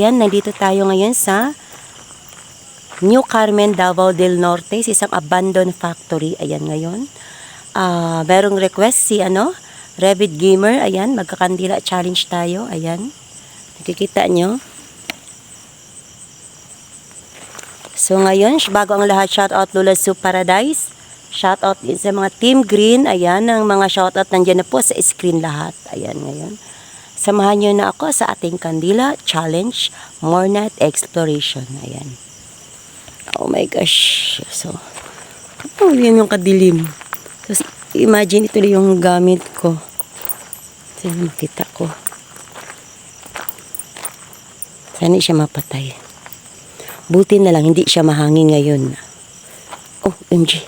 Yan, nandito tayo ngayon sa New Carmen, Davao del Norte, sa isang abandoned factory. Ayan ngayon. Merong request si Revit Gamer. Ayan, magkakandila challenge tayo. Ayan. Nakikita nyo. So ngayon, bago ang lahat, shoutout Lula Soup Paradise. Shoutout din sa mga Team Green. Ayan, ang mga shoutout nandiyan na po sa screen lahat. Ayan ngayon. Samahan nyo na ako sa ating Kandila Challenge Mornight Exploration. Ayan. Oh my gosh. So, yan yung kadilim. Tapos, imagine ito yung gamit ko. So, makita ko. Sana siya mapatay. Buti na lang, hindi siya mahangin ngayon. Oh, MG.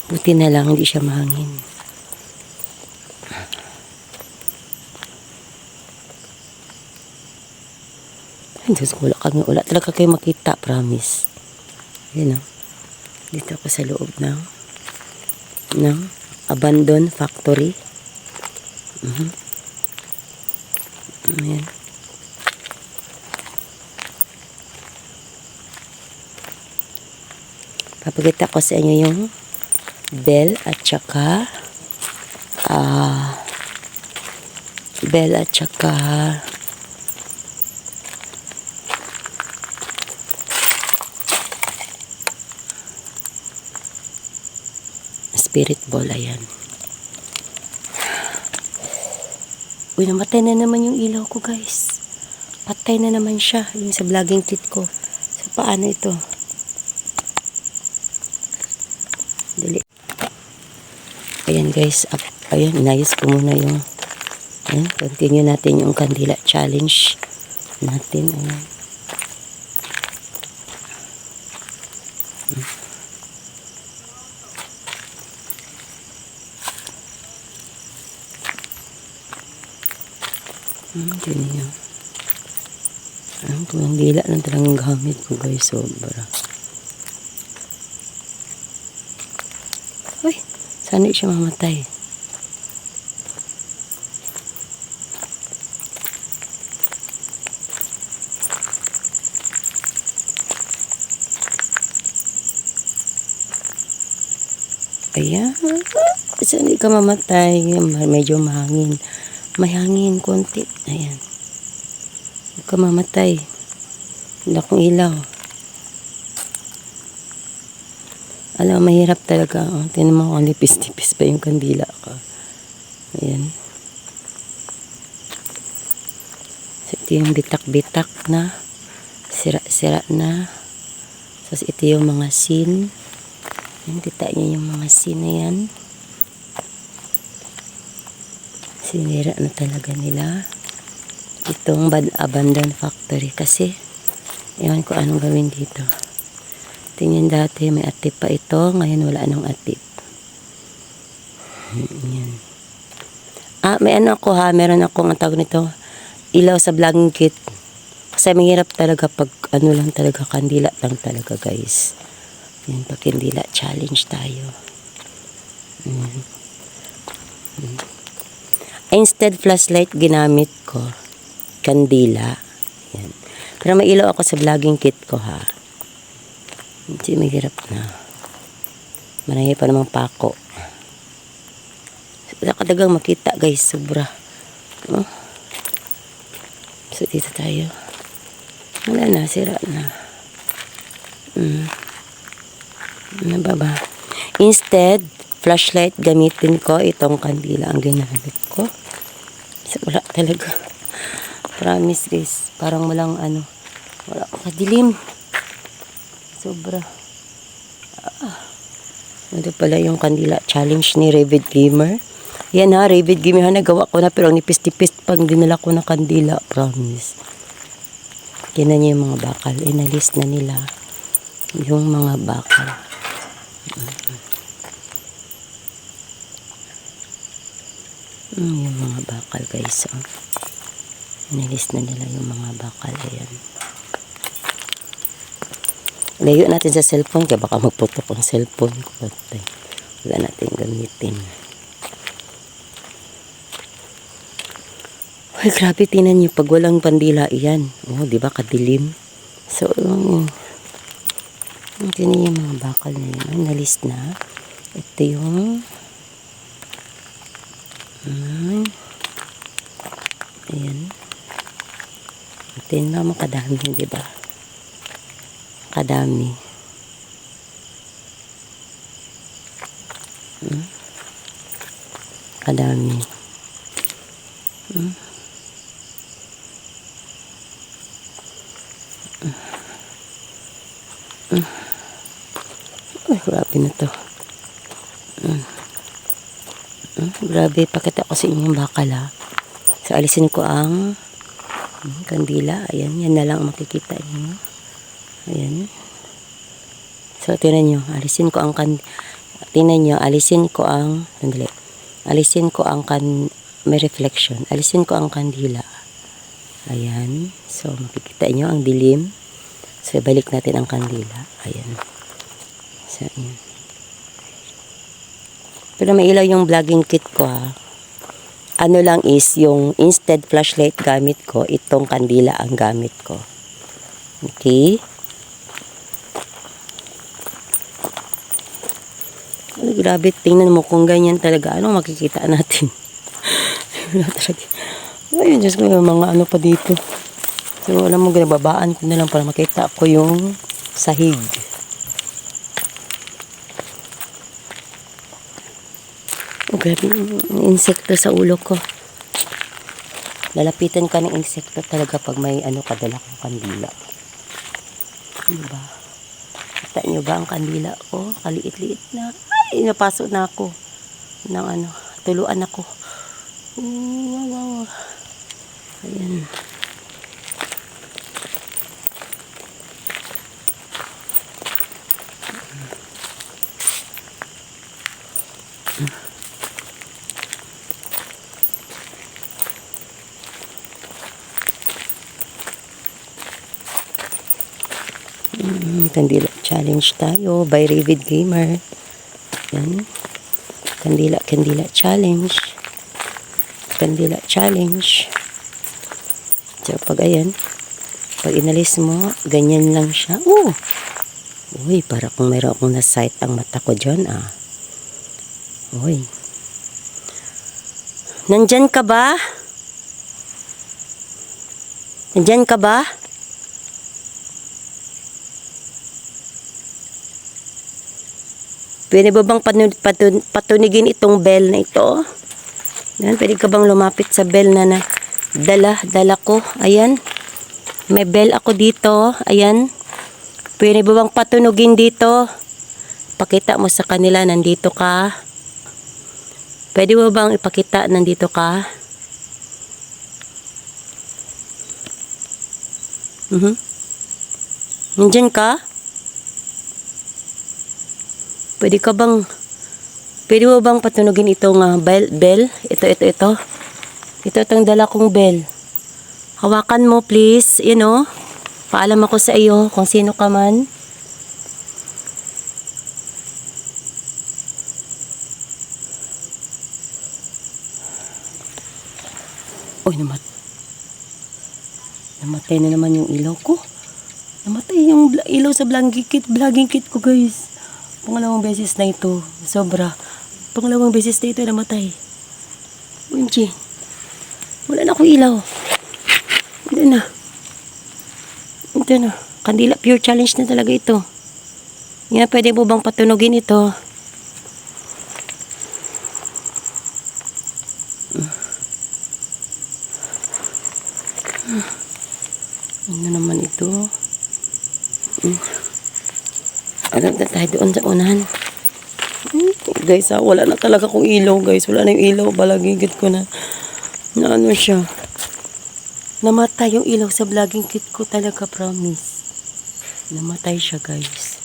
Buti na lang, hindi siya mahangin. Diyos ko, wala talaga kayo makita, promise. Yan o. Dito ako sa loob ng abandoned factory. Ayan. Papakita ko sa inyo yung bell at saka spirit ball. Ayan. Uy, namatay na naman yung ilaw ko, guys. Patay na naman siya. Yung sa vlogging kit ko. So, paano ito? Dali. Ayan, guys. Ayan, inayos ko muna yung ayan, continue natin yung kandila challenge natin. Ayan. Ganyan yun. Ang kandila lang talagang gamit ko, guys. Sobra. Uy, sana siya mamatay. Ayan. Sana hindi ka mamatay. Medyo mahangin. May hangin konti. Ayan. Huwag ka mamatay. Wala akong ilaw. Alam, mahirap talaga. Oh, tinan mo kung nipis-nipis pa yung kandila ka. Ayan. So, ito yung bitak-bitak na. Sira-sira na. So, ito yung mga scene. Ayan, kita niyo yung mga scene na yan. Sinira na talaga nila itong abandoned factory kasi ewan ko anong gawin dito. Tingnan, dati may atip pa ito, ngayon wala nang atip. Yan. May ako meron akong ang tawag nito, ilaw sa vlogging kit kasi mahirap talaga pag lang talaga, kandila lang talaga, guys. Yan, pag kandila challenge tayo. Instead flashlight ginamit ko kandila. Yan. Pero may ilaw ako sa vlogging kit ko, ha. Hindi, mahirap na. Marami pa namang pako. Nakadagang makita, guys. Sobra. Oh. So, dito tayo. Wala na. Sira na. Ano ba? Instead flashlight gamitin ko itong kandila ang ginamit ko. So, wala talaga. Promise, guys. Parang walang wala kadilim. Sobra. Ito pala yung kandila challenge ni Revit Gamer. Yan, ha, Revit Gamer, ha, nagawa ko na pero ang nipis-tipis pang dinala ko ng kandila. Promise. Yan na niya yung mga bakal. Inalis na nila yung mga bakal. Yung mga bakal, guys. Oh. Inalis na nila yung mga bakal. Ayan. Layo natin sa cellphone kaya baka magputok ang cellphone ko. Wala natin gamitin. Ay, grabe, tinan niyo, pag walang pandila, iyan. Oh, di ba, kadilim. So, tinan niyo yung mga bakal na yun. Nalis na. Ito yung, ayan. Tingnan naman kadami, di ba? Kadami. Kadami. Ay, grabe na to. Grabe, pakita ko sa inyo yung bakal, ha. So, alisin ko ang kandila. Ayan, yan na lang makikita niyo. Ayan. So, tinan nyo, alisin ko ang may reflection. Alisin ko ang kandila. Ayan. So, makikita nyo ang dilim. So, balik natin ang kandila. Ayan. So, ayan. Pero may ilaw yung vlogging kit ko, ha. Ano lang is, yung instead flashlight gamit ko, itong kandila ang gamit ko. Okay? Ay, grabe, tingnan mo kung ganyan talaga. Ano makikita natin? Wala talaga. Ayun, Diyos ko, yung mga ano pa dito. So, alam mo, ginababaan ko na lang para makita ko yung sahig. Oh, grabe, insekto sa ulo ko. Lalapitan ka ng insekto talaga pag may ano kadala kong kandila. Diba? Kita nyo ba ang kandila ko? Kaliit-liit na. Ay, napasok na ako. Ng ano, tuluan ako. Wow. Ayan. Kandila challenge tayo by Ravid Gamer. Yan. Kandila challenge. Kandila challenge. So, pag ayan, pag inalis mo, ganyan lang siya. Oh! Uy, para kung mayroon akong na-sight ang mata ko dyan, ah. Uy. Nandyan ka ba? Nandyan ka ba? Pwede ba bang patunigin itong bell na ito? Yan, pwede ka bang lumapit sa bell na dala ko? Ayan. May bell ako dito. Ayan. Pwede ba bang patunugin dito? Pakita mo sa kanila, nandito ka. Pwede ba bang ipakita, nandito ka? Nandyan ka? Pwede mo bang patunugin itong bell? Ito. Ito itong dala kong bell. Hawakan mo please, Paalam ako sa iyo kung sino ka man. Uy, namatay na naman yung ilaw ko. Namatay yung ilaw sa vlogging kit ko, guys. Pangalawang beses na ito. Sobra. Pangalawang beses na ito namatay. Unji. Wala na akong ilaw. Ito na. Kandila pure challenge na talaga ito. Yan, pwede mo bang patunugin ito? Ano naman ito? Alam na tayo doon sa unahan. Guys, wala na talaga akong ilaw, guys. Wala na yung ilaw. Balagigit ko na ano siya. Namatay yung ilaw sa vlogging kit ko talaga, promise. Namatay siya, guys.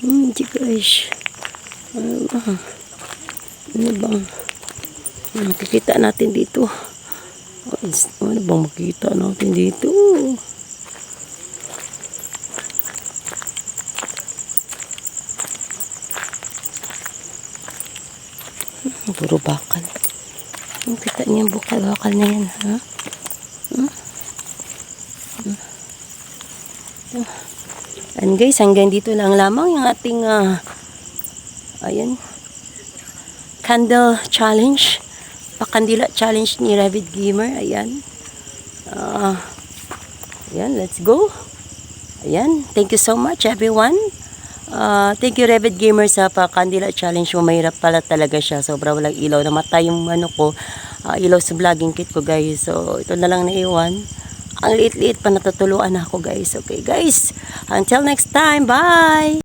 Hindi, guys. Ano bang makikita natin dito? Ano bang makikita natin dito? Puro bakal. Yung kita niya bukal-bakal na yan, ha? And guys, hanggang dito lang lamang yung ating ayan, candle challenge, pakandila challenge ni Ravid Gamer. Ayan, ayan, let's go. Ayan, thank you so much everyone. Thank you Ravid Gamer sa pakandila challenge mo. Mahirap pala talaga siya, sobra walang ilaw, namatay yung ano ko, ilaw sa vlogging kit ko guys. So ito na lang naiwan. Ang liit-liit pa, natutuluan ako guys. Okay guys, until next time, bye!